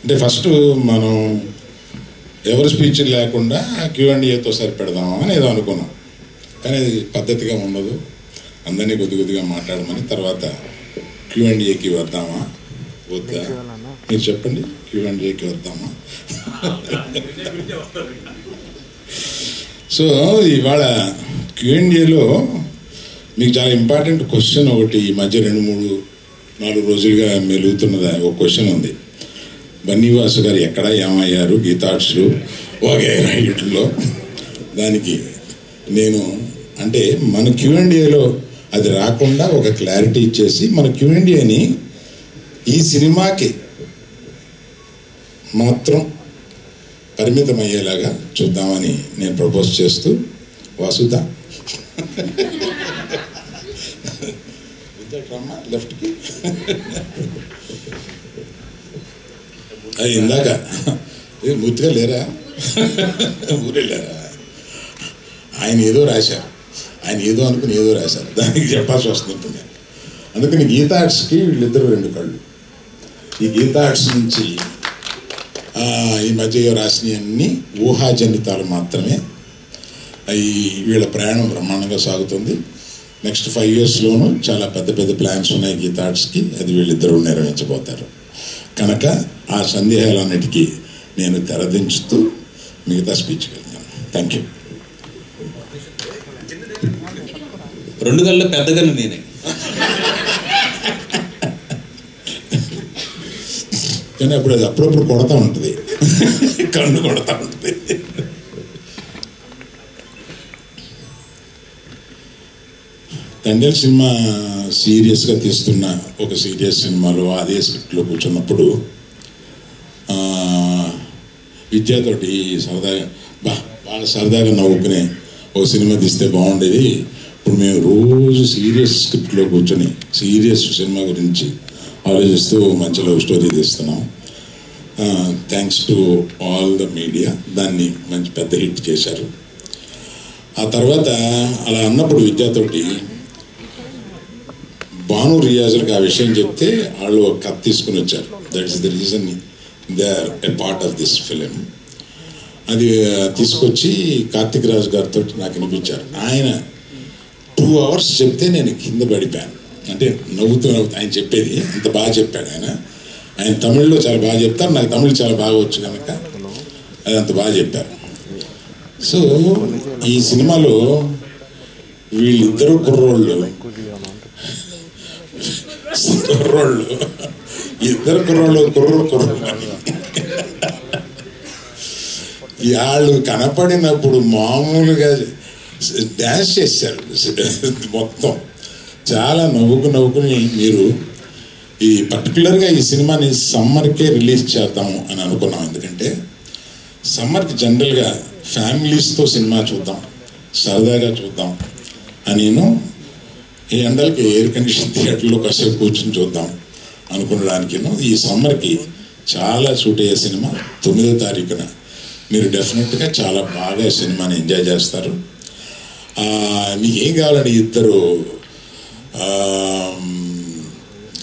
అంటే ఫస్ట్ మనం ఎవరి స్పీచ్ లేకుండా Q&Aతో సరిపెడదామా అని ఏదో అనుకున్నాం, కానీ అది పద్ధతిగా ఉండదు. అందరినీ కొద్దిగా మాట్లాడమని తర్వాత Q&Aకి వద్దామా వద్దా మీరు చెప్పండి. Q&Aకి వద్దామా? సో ఇవాళ Q&Aలో మీకు చాలా ఇంపార్టెంట్ క్వశ్చన్ ఒకటి ఈ మధ్య 2-3-4 రోజులుగా మెలుగుతున్నది ఒక క్వశ్చన్ ఉంది. బన్నీవాసు గారు ఎక్కడ ఏమయ్యారు గీతార్ట్స్లు వగైరా వీటిల్లో. దానికి నేను అంటే మన Q&Aలో అది రాకుండా ఒక క్లారిటీ ఇచ్చేసి మన Q&Aని ఈ సినిమాకి మాత్రం పరిమితం అయ్యేలాగా చూద్దామని నేను ప్రపోజ్ చేస్తూ వాసుదా లెఫ్ట్కి అది ఇందాక మూర్తిగా లేరా ఊరెళ్ళారా? ఆయన ఏదో రాశారు, ఆయన ఏదో అనుకుని ఏదో రాశారు, దానికి చెప్పాల్సి వస్తుంటుంది. అందుకని గీతా ఆర్ట్స్కి వీళ్ళిద్దరూ 2 కళ్ళు. ఈ గీతా ఆర్ట్స్ నుంచి ఈ మధ్య రాసినవన్నీ ఊహాజనితాలు మాత్రమే. వీళ్ళ ప్రయాణం బ్రహ్మాండంగా సాగుతుంది. నెక్స్ట్ 5 yearsలోనూ చాలా పెద్ద ప్లాన్స్ ఉన్నాయి గీతా ఆర్ట్స్కి. అది వీళ్ళిద్దరూ నెరవేర్చబోతారు. కనుక ఆ సందేహాలన్నిటికీ నేను తెరదించుతూ మిగతా స్పీచ్కి వెళ్తాను. Thank you. 2 కళ్ళు పెద్దగా నేనే. కానీ అప్పుడు అది అప్పుడప్పుడు కొడతా ఉంటుంది, కన్ను కొడతా ఉంటుంది. తండ్రి సినిమా సీరియస్గా తీస్తున్న ఒక సీరియస్ సినిమాలో అదే స్క్రిప్ట్లో కూర్చున్నప్పుడు విద్యతోటి సరదాగా బాగా సరదాగా నవ్వుకునే ఒక సినిమా తీస్తే బాగుండేది. ఇప్పుడు మేము రోజు సీరియస్ స్క్రిప్ట్లో కూర్చొని సీరియస్ సినిమా గురించి ఆలోచిస్తూ మంచి లవ్ స్టోరీ తీస్తున్నాం. Thanks to all the media దాన్ని మంచి పెద్ద హిట్ చేశారు. ఆ తర్వాత అలా అన్నప్పుడు విద్యతోటి భాను రియాజులకు ఆ విషయం చెప్తే వాళ్ళు ఒక కథ తీసుకుని వచ్చారు. That is the reason they are a part of this film. అది తీసుకొచ్చి కార్తిక్ రాజు గారితో నాకు వినిపించారు. ఆయన 2 hours చెప్తే నేను కింద పడిపోయాను. అంటే నవ్వుతూ ఆయన చెప్పేది అంత బాగా చెప్పాడు. ఆయన తమిళ్లో చాలా బాగా చెప్తారు, నాకు తమిళ్ చాలా బాగా వచ్చు కనుక అది అంత బాగా చెప్పారు. సో ఈ సినిమాలో వీళ్ళిద్దరు కుర్రోళ్ళు ఇద్దరు కుర్రోళ్ళు వాళ్ళు కనపడినప్పుడు మామూలుగా డ్యాన్స్ చేశారు మొత్తం. చాలా నవ్వుకుని మీరు ఈ పర్టికులర్గా ఈ సినిమాని సమ్మర్కే రిలీజ్ చేద్దాము అని అనుకున్నాం. ఎందుకంటే సమ్మర్కి జనరల్గా ఫ్యామిలీస్తో సినిమా చూద్దాం, సరదాగా చూద్దాం అని ఈ ఎండలకి ఎయిర్ కండిషన్ థియేటర్లో కాసేపు కూర్చొని చూద్దాం అనుకునడానికి ఈ సమ్మర్కి చాలా సూట్ అయ్యే సినిమా. 9వ తారీఖున మీరు డెఫినెట్గా చాలా బాగా సినిమాని ఎంజాయ్ చేస్తారు. మీకు ఏం కావాలని ఇద్దరు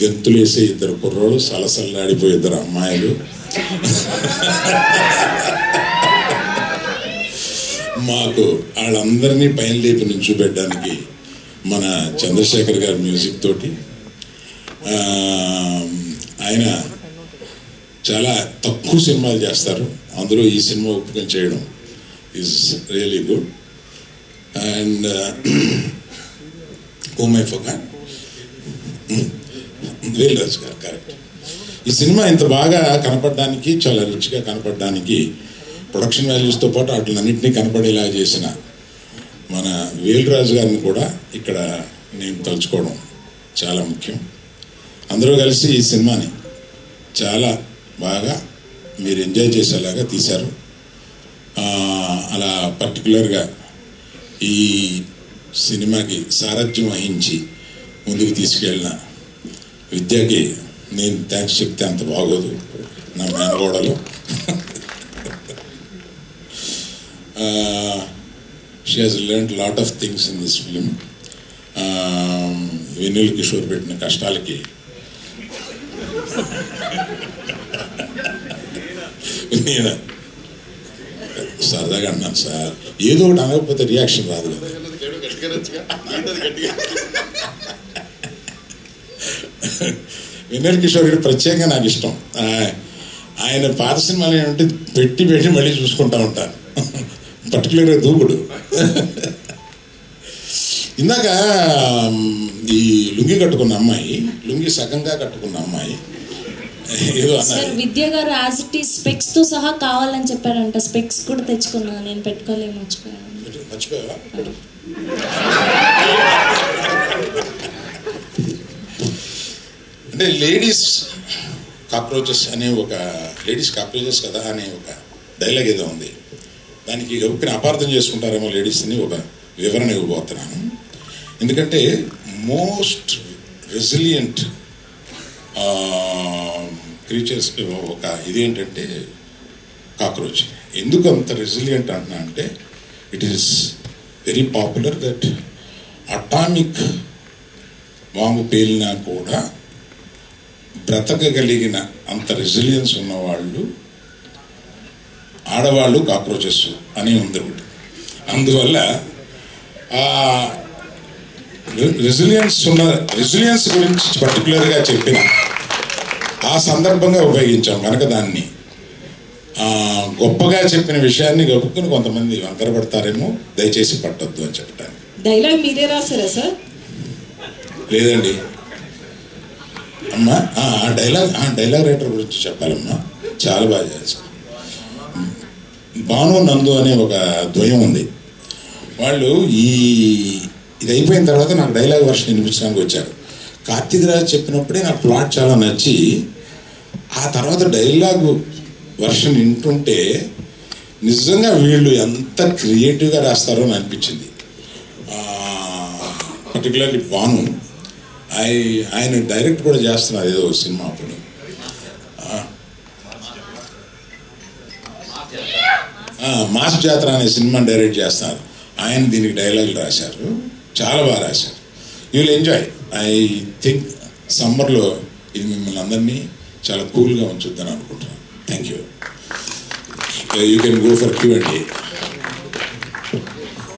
గెంతులేసే 2 కుర్రోళ్ళు, సలసల్లాడిపోయే 2 అమ్మాయిలు, మాకు వాళ్ళందరినీ పైన లేపి నుంచోబెట్టడానికి మన చంద్రశేఖర్ గారి మ్యూజిక్ తోటి. ఆయన చాలా తక్కువ సినిమాలు చేస్తారు, అందులో ఈ సినిమా ఒప్పుకొని చేయడం ఈజ్ రియలీ గుడ్. అండ్ ఓమై ఫోకాన్ వేల్ రాజు గారు కరెక్ట్. ఈ సినిమా ఇంత బాగా కనపడడానికి, చాలా రిచ్గా కనపడడానికి, ప్రొడక్షన్ వాల్యూస్తో పాటు వాటిలన్నింటినీ కనపడేలా చేసిన మన వేల్రాజు గారిని కూడా ఇక్కడ నేను తలుచుకోవడం చాలా ముఖ్యం. అందరూ కలిసి ఈ సినిమాని చాలా బాగా మీరు ఎంజాయ్ చేసేలాగా తీశారు. అలా పర్టికులర్గా ఈ సినిమాకి సారథ్యం వహించి ముందుకు తీసుకెళ్ళిన విద్యకి నేను థ్యాంక్స్ చెప్తే అంత బాగోదు. నా మేనగోడలో she has learned lot of things in this film. వెన్నెల కిషోర్ పెట్టిన కష్టాలకి నేను సరదాగా అన్నాను సార్, ఏదో ఒకటి అనకపోతే రియాక్షన్ రాదు కదా. వెన్నెల కిషోర్ గారు ప్రత్యేకంగా నాకు ఇష్టం. ఆయన పాత సినిమాలు ఏంటంటే పెట్టి మళ్ళీ చూసుకుంటా ఉంటాను, పర్టికులర్గా దూకుడు. ఇందాక ఈ లుంగి కట్టుకున్న అమ్మాయి, లుంగి సగంగా కట్టుకున్న అమ్మాయి ఏదో అన్నారు. విద్య గారు యాజ్ ఇట్ ఈస్ స్పెక్స్ తో సహా కావాలని చెప్పారంట. స్పెక్స్ కూడా తెచ్చుకున్నా, నేను పెట్టుకోలేము, మర్చిపోయాను. మర్చిపోయావా? అంటే లేడీస్ కాక్రోచెస్ అనే ఒక, లేడీస్ కాక్రోచెస్ కదా అనే ఒక డైలాగ్ ఏదో ఉంది. దానికి ఎవరికైనా అపార్థం చేసుకుంటారేమో లేడీస్ని ఒక వివరణ ఇవ్వబోతున్నాను. ఎందుకంటే మోస్ట్ రెసిలియంట్ క్రీచర్స్ ఒక ఇదేంటంటే కాక్రోచ్. ఎందుకు అంత రెసిలియంట్ అంటున్నా అంటే it is very popular that atomic bomb పేలినా కూడా బ్రతకగలిగిన అంత రెసిలియన్స్ ఉన్నవాళ్ళు ఆడవాళ్ళు కాక్రోచెస్ అని ఉంది ఒకటి. అందువల్ల రెసిలియన్స్ గురించి పర్టికులర్గా చెప్పిన ఆ సందర్భంగా ఉపయోగించాం కనుక దాన్ని గొప్పగా చెప్పిన విషయాన్ని గొప్పకుని కొంతమంది వంకరపడతారేమో, దయచేసి పట్టొద్దు అని చెప్పడానికి. డైలాగ్ మీరే రాసారా సార్? లేదండి అమ్మా, డైలాగ్ రైటర్ గురించి చెప్పాలమ్మా, చాలా బాగా చేశారు. భాను నందు అనే ఒక ద్వయం ఉంది. వాళ్ళు ఇది అయిపోయిన తర్వాత నాకు డైలాగ్ వర్షన్ వినిపించడానికి వచ్చారు. కార్తీక్ రాజ్ చెప్పినప్పుడే నాకు ప్లాట్ చాలా నచ్చి, ఆ తర్వాత డైలాగ్ వర్షన్ వింటుంటే నిజంగా వీళ్ళు ఎంత క్రియేటివ్గా రాస్తారో అని అనిపించింది. పర్టికులర్లీ భాను, ఆయన డైరెక్ట్ కూడా చేస్తున్నారు ఏదో సినిమా. అప్పుడు మాస్ జాతర అనే సినిమా డైరెక్ట్ చేస్తున్నారు. ఆయన దీనికి డైలాగులు రాశారు, చాలా బాగా రాశారు. You will enjoy. I think సమ్మర్లో ఇది మిమ్మల్ని అందరినీ చాలా కూల్గా ఉంచుద్దని అనుకుంటున్నాను. Thank you. You can go for Q&A.